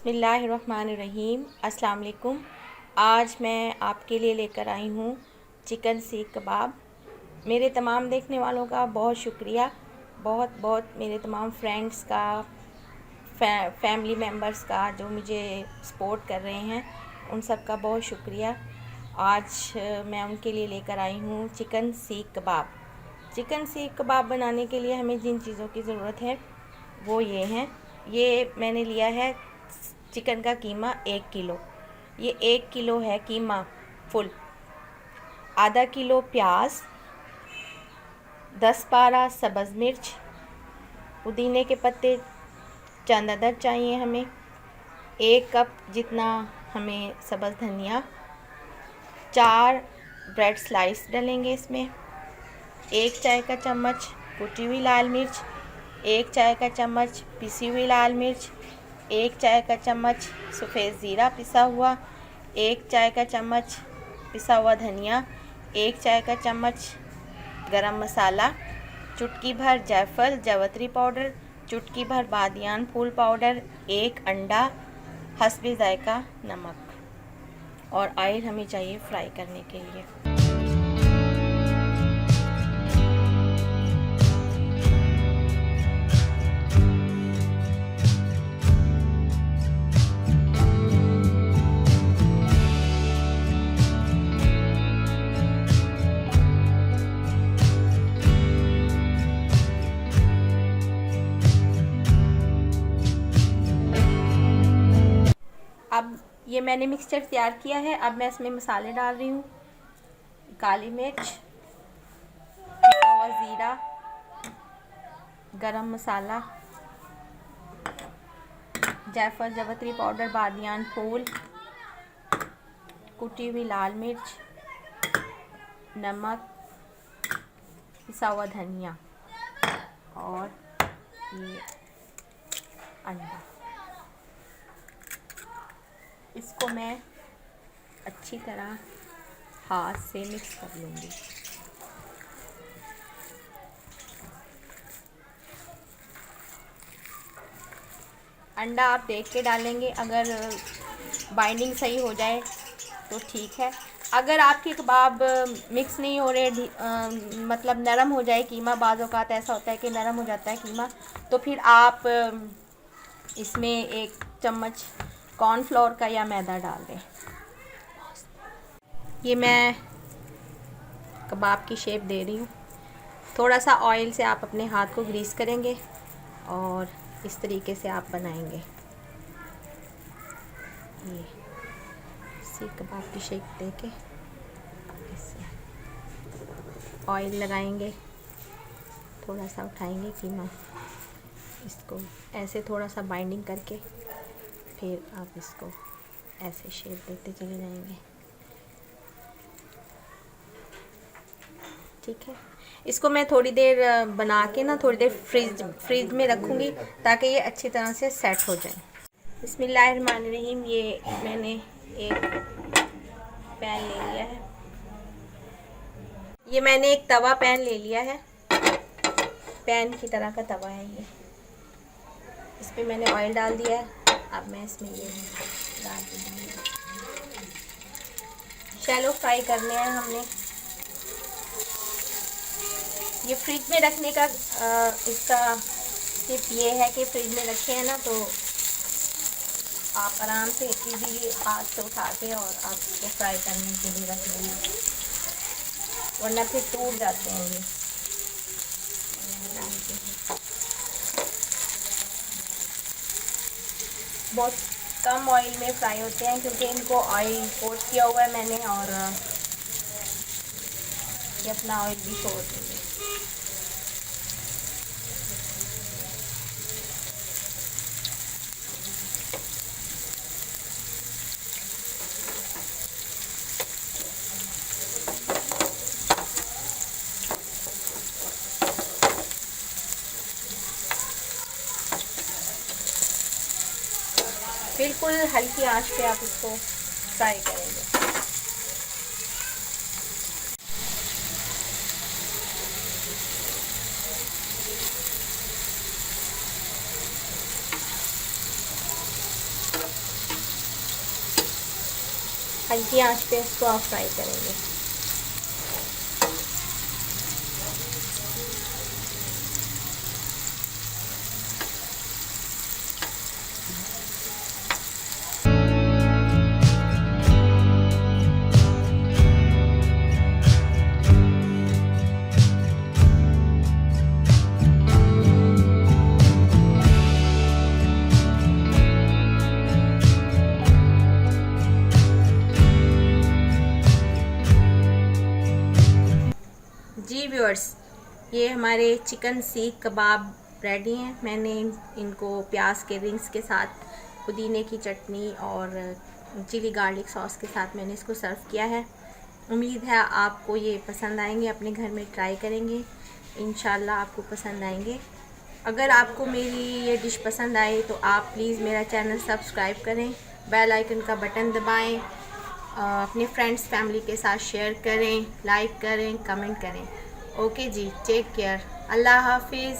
बिस्मिल्लाहिर्रहमानिर्रहीम। अस्सलाम वालेकुम। आज मैं आपके लिए लेकर आई हूँ चिकन सीख कबाब। मेरे तमाम देखने वालों का बहुत शुक्रिया, बहुत बहुत मेरे तमाम फ्रेंड्स का, फैमिली मेम्बर्स का जो मुझे सपोर्ट कर रहे हैं, उन सब का बहुत शुक्रिया। आज मैं उनके लिए लेकर आई हूँ चिकन सीख कबाब। चिकन सीख कबाब बनाने के लिए हमें जिन चीज़ों की ज़रूरत है वो ये हैं। ये मैंने लिया है चिकन का कीमा 1 किलो। ये 1 किलो है कीमा फुल। आधा किलो प्याज, 10-12 सब्ज़ मिर्च, पुदीने के पत्ते चंद अदद चाहिए हमें। 1 कप जितना हमें सब्ज़ धनिया, 4 ब्रेड स्लाइस डलेंगे इसमें, 1 चाय का चम्मच कुटी हुई लाल मिर्च, 1 चाय का चम्मच पिसी हुई लाल मिर्च, 1 चाय का चम्मच सफ़ेद ज़ीरा पिसा हुआ, 1 चाय का चम्मच पिसा हुआ धनिया, 1 चाय का चम्मच गरम मसाला, चुटकी भर जायफल जावित्री पाउडर, चुटकी भर बादियान फूल पाउडर, 1 अंडा, हस्बे ज़ायका नमक और ऑयल हमें चाहिए फ्राई करने के लिए। अब ये मैंने मिक्सचर तैयार किया है। अब मैं इसमें मसाले डाल रही हूँ। काली मिर्च, पिसा हुआ ज़ीरा, गरम मसाला, जायफल जावित्री पाउडर, बादियान फूल, कुटी हुई लाल मिर्च, नमक, पिसा हुआ धनिया और ये अंडा। इसको मैं अच्छी तरह हाथ से मिक्स कर लूँगी। अंडा आप देख के डालेंगे, अगर बाइंडिंग सही हो जाए तो ठीक है। अगर आपके कबाब मिक्स नहीं हो रहे, मतलब नरम हो जाए कीमा, बाज़ औक़ात ऐसा होता है कि नरम हो जाता है कीमा, तो फिर आप इसमें 1 चम्मच कॉर्नफ्लोर का या मैदा डाल दें। ये मैं कबाब की शेप दे रही हूँ। थोड़ा सा ऑयल से आप अपने हाथ को ग्रीस करेंगे और इस तरीके से आप बनाएंगे। ये सी कबाब की शेप देके इससे ऑयल लगाएंगे, थोड़ा सा उठाएंगे कीमा, इसको ऐसे थोड़ा सा बाइंडिंग करके फिर आप इसको ऐसे शेप देते चले जाएंगे। ठीक है। इसको मैं थोड़ी देर बना के ना थोड़ी देर फ्रिज में रखूँगी ताकि ये अच्छी तरह से सेट हो जाए। बिस्मिल्लाहिर्रहमानिर्रहीम। ये मैंने एक पैन ले लिया है। ये मैंने एक तवा पैन ले लिया है। पैन की तरह का तवा है ये। इस पर मैंने ऑयल डाल दिया है। अब मैं इसमें ये डाल दूँगी। शैलो फ्राई करने हैं हमने। ये फ्रिज में रखने का इसका टिप ये है कि फ्रिज में रखे हैं ना तो आप आराम से इजीली हाथ से उठा के और आप इसको फ्राई करने के लिए रख देंगे, वरना फिर टूट जाते हैं ये। बहुत कम ऑयल में फ्राई होते हैं क्योंकि इनको ऑयल कोट किया हुआ है मैंने और ये अपना ऑयल भी छोड़ देंगे। बिल्कुल हल्की आंच पे आप इसको फ्राई करेंगे। हल्की आंच पे इसको आप फ्राई करेंगे। जी व्यूअर्स, ये हमारे चिकन सीख कबाब रेडी हैं। मैंने इनको प्याज के रिंग्स के साथ, पुदीने की चटनी और चिली गार्लिक सॉस के साथ मैंने इसको सर्व किया है। उम्मीद है आपको ये पसंद आएंगे, अपने घर में ट्राई करेंगे, इंशाल्लाह आपको पसंद आएंगे। अगर आपको मेरी ये डिश पसंद आए तो आप प्लीज़ मेरा चैनल सब्सक्राइब करें, बेल आइकन का बटन दबाएं, अपने फ्रेंड्स फैमिली के साथ शेयर करें, लाइक करें, कमेंट करें। ओके जी, टेक केयर, अल्लाह हाफिज़।